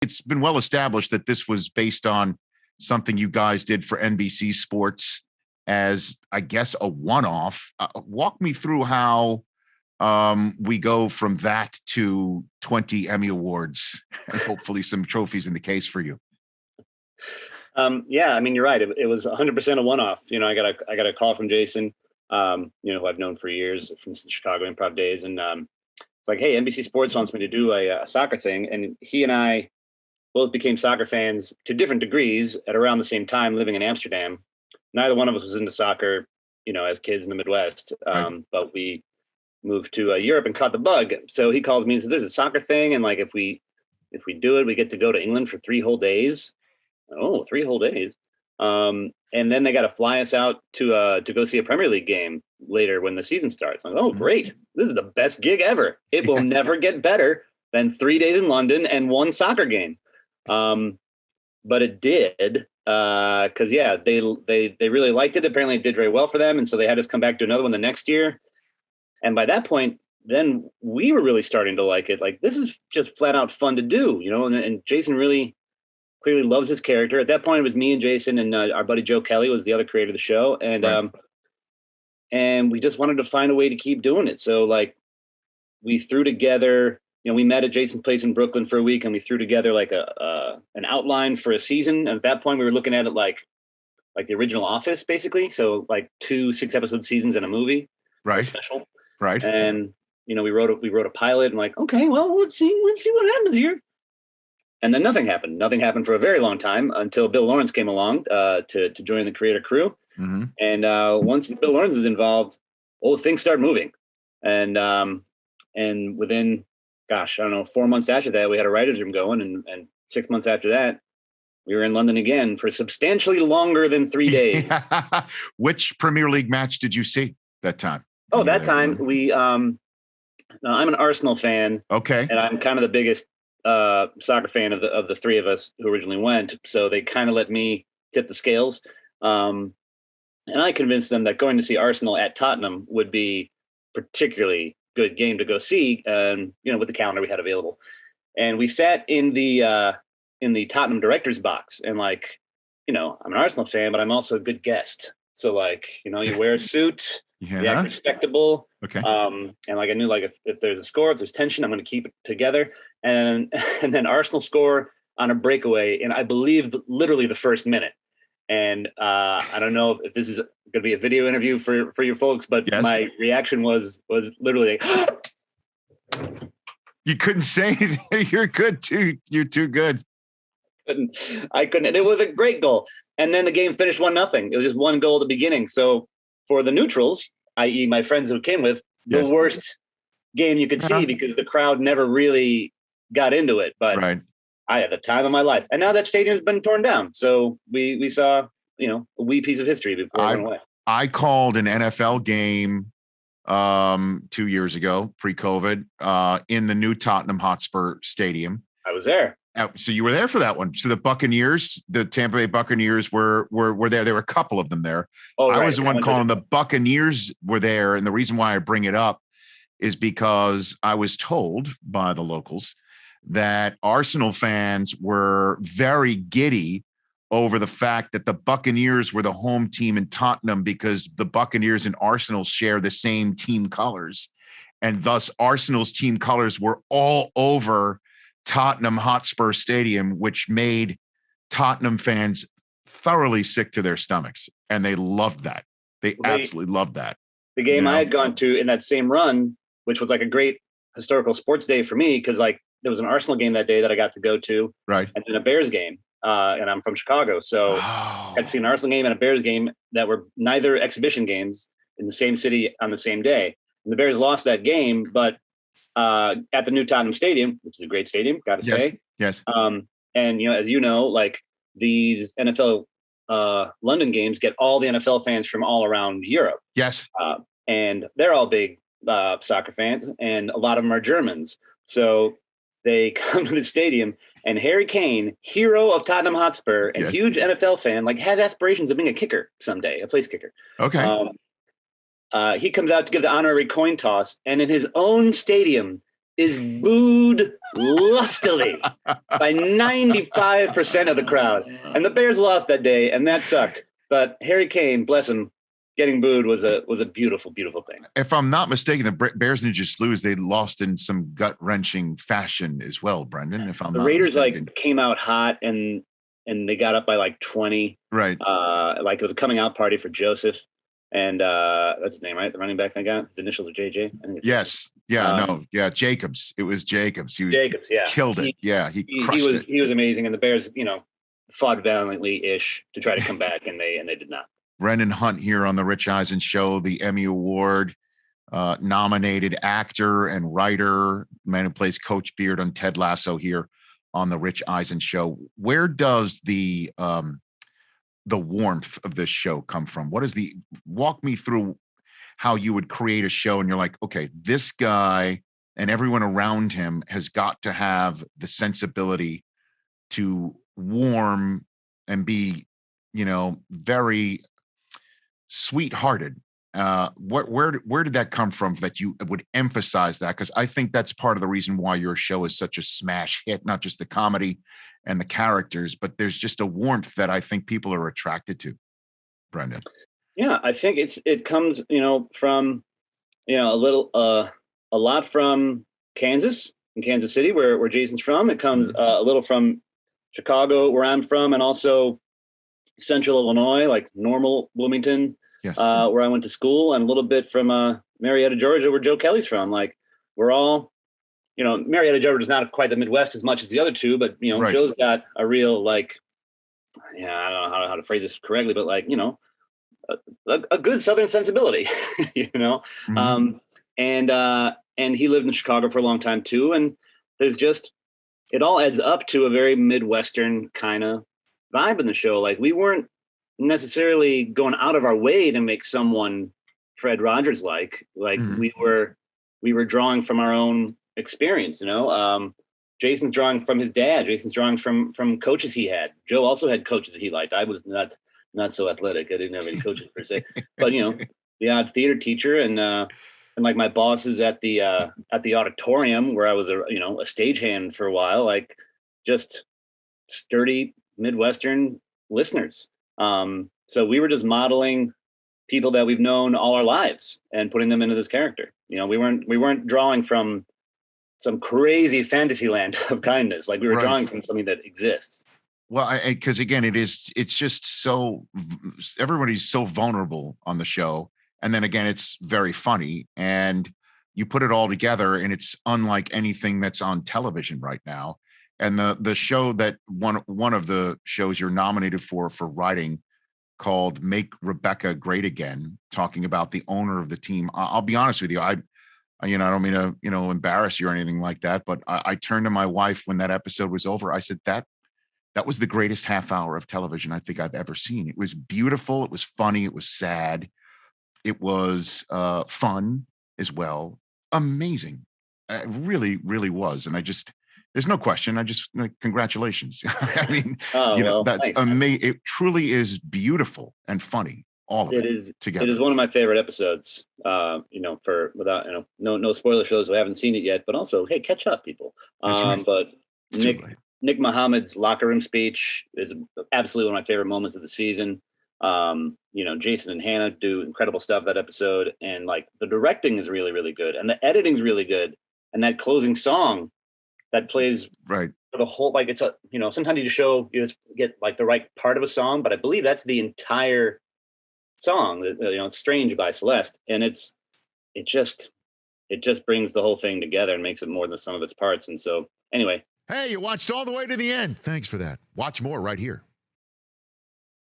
It's been well established that this was based on something you guys did for NBC Sports as, I guess, a one-off. Walk me through how we go from that to 20 Emmy Awards and hopefully some trophies in the case for you. Yeah, I mean, you're right. It was 100% a one-off. I got a call from Jason, who I've known for years from the Chicago Improv days. And it's like, hey, NBC Sports wants me to do a soccer thing. And he and I both became soccer fans to different degrees at around the same time, living in Amsterdam. Neither one of us was into soccer, as kids in the Midwest. Right. But we moved to Europe and caught the bug. So he calls me and says, there's a soccer thing. And like, if we do it, we get to go to England for 3 whole days. Oh, 3 whole days. And then they got to fly us out to go see a Premier League game later when the season starts. I'm like, oh, great. This is the best gig ever. It will never get better than 3 days in London and 1 soccer game. But it did, because they really liked it. Apparently it did very well for them. And so they had us come back to another one the next year. And by that point, then we were really starting to like it. Like, this is just flat out fun to do, and Jason really clearly loves his character. At that point, it was me and Jason, and our buddy Joe Kelly was the other creator of the show. And, right. And we just wanted to find a way to keep doing it. So like, we threw together, we met at Jason's place in Brooklyn for a week, and we threw together like an outline for a season. And at that point we were looking at it like the original Office, basically. So like 2 6-episode seasons and a movie. Right. Special. Right. And, we wrote a pilot, and like, okay, well, let's see what happens here. And then nothing happened. Nothing happened for a very long time until Bill Lawrence came along to join the creator crew. Mm-hmm. And once Bill Lawrence is involved, things start moving. And within, 4 months after that, we had a writer's room going. And 6 months after that, we were in London again for substantially longer than 3 days. Which Premier League match did you see that time? Oh, that time I'm an Arsenal fan. Okay. And I'm kind of the biggest soccer fan of the 3 of us who originally went. So they kind of let me tip the scales. And I convinced them that going to see Arsenal at Tottenham would be particularly good game to go see, with the calendar we had available. And we sat in the Tottenham director's box, and like, I'm an Arsenal fan, but I'm also a good guest. So like, you wear a suit, you act respectable. Okay. And like, I knew like if there's a score, if there's tension, I'm going to keep it together. And then Arsenal score on a breakaway, and I believe literally the first minute. And I don't know if this is going to be a video interview for your folks, but yes. My reaction was literally like, you couldn't say anything. You're good too. You're too good. I couldn't. And it was a great goal. And then the game finished 1-0. It was just 1 goal at the beginning. So for the neutrals, i.e. my friends who came with, the worst game you could see, because the crowd never really got into it. But right. I had the time of my life. And now that stadium has been torn down. So we saw, a wee piece of history before it went away. I called an NFL game 2 years ago, pre-COVID, in the new Tottenham Hotspur Stadium. I was there. So you were there for that one. So the Buccaneers, the Tampa Bay Buccaneers were there. There were a couple of them there. Oh, right. I was the one calling. The Buccaneers were there. And the reason why I bring it up is because I was told by the locals that Arsenal fans were very giddy over the fact that the Buccaneers were the home team in Tottenham, because the Buccaneers and Arsenal share the same team colors. And thus Arsenal's team colors were all over Tottenham Hotspur Stadium, which made Tottenham fans thoroughly sick to their stomachs. And they loved that. They absolutely loved that. The game I had gone to in that same run, which was like a great historical sports day for me, because like there was an Arsenal game that day that I got to go to. Right. And then a Bears game. And I'm from Chicago. So I had to see an Arsenal game and a Bears game that were neither exhibition games in the same city on the same day. And the Bears lost that game, but at the new Tottenham Stadium, which is a great stadium, got to say. Yes. And, as you know, like these NFL London games get all the NFL fans from all around Europe. Yes. And they're all big soccer fans, and a lot of them are Germans. So they come to the stadium, and Harry Kane, hero of Tottenham Hotspur and huge NFL fan, like has aspirations of being a kicker someday, a place kicker. Okay. He comes out to give the honorary coin toss, and in his own stadium is booed lustily by 95% of the crowd. And the Bears lost that day, and that sucked. But Harry Kane, bless him, getting booed was a beautiful, beautiful thing. If I'm not mistaken, the Bears didn't just lose; they lost in some gut-wrenching fashion as well, Brendan. If I'm the not Raiders mistaken. like came out hot and they got up by like 20. Right. Like it was a coming out party for Joseph. And that's his name, right? The running back they got. His initials are JJ. Yes. Yeah. Jacobs. It was Jacobs. Jacobs. Yeah. Killed it. He crushed it. He was amazing. And the Bears, fought valiantly-ish to try to come back, and they did not. Brendan Hunt here on the Rich Eisen Show, the Emmy Award nominated actor and writer, man who plays Coach Beard on Ted Lasso here on the Rich Eisen Show. Where does the warmth of this show come from? Walk me through how you would create a show and you're like, okay, this guy and everyone around him has got to have the sensibility to warm and be, very sweethearted. Where did that come from that you would emphasize that? Because I think that's part of the reason why your show is such a smash hit, not just the comedy and the characters, but there's just a warmth that I think people are attracted to, Brendan. Yeah, I think it comes, from, a lot from Kansas City, where Jason's from. It comes a little from Chicago, where I'm from, and also Central Illinois, like Normal, Bloomington, yes. Where I went to school, and a little bit from Marietta, Georgia, where Joe Kelly's from. Like we're all, Marietta, Georgia is not quite the Midwest as much as the other two, but right. Joe's got a real I don't know how to phrase this correctly, but a good Southern sensibility, Mm-hmm. And he lived in Chicago for a long time too. And there's it all adds up to a very Midwestern kind of vibe in the show. Like we weren't necessarily going out of our way to make someone Fred Rogers like mm-hmm. we were drawing from our own experience, Jason's drawing from his dad. Jason's drawing from coaches he had. Joe also had coaches he liked. I was not so athletic. I didn't have any coaches per se, but the odd theater teacher and like my bosses at the auditorium where I was a stagehand for a while, like just sturdy Midwestern listeners. So we were just modeling people that we've known all our lives and putting them into this character. We weren't drawing from some crazy fantasy land of kindness. Like we were right. drawing from something that exists. Well, because again, it's just so everybody's so vulnerable on the show. And then again, it's very funny and you put it all together and it's unlike anything that's on television right now. And the show that one of the shows you're nominated for writing called Make Rebecca Great Again, talking about the owner of the team. I'll be honest with you. I don't mean to, embarrass you or anything like that, but I turned to my wife when that episode was over. I said, that was the greatest half hour of television I think I've ever seen. It was beautiful. It was funny. It was sad. It was fun as well. Amazing. It really, really was. And there's no question. Congratulations. I mean, that's amazing. It truly is beautiful and funny. All of it together. It is one of my favorite episodes, for without, no spoilers for those who haven't seen it yet, but also, hey, catch up, people. Right. But Nick Muhammad's locker room speech is absolutely one of my favorite moments of the season. Jason and Hannah do incredible stuff that episode, and like the directing is really, really good, and the editing is really good, and that closing song that plays right for the whole, like it's sometimes you just get like the right part of a song, but I believe that's the entire song. It's Strange by Celeste, and it just brings the whole thing together and makes it more than the sum of its parts. And so anyway. Hey, you watched all the way to the end. Thanks for that. Watch more right here.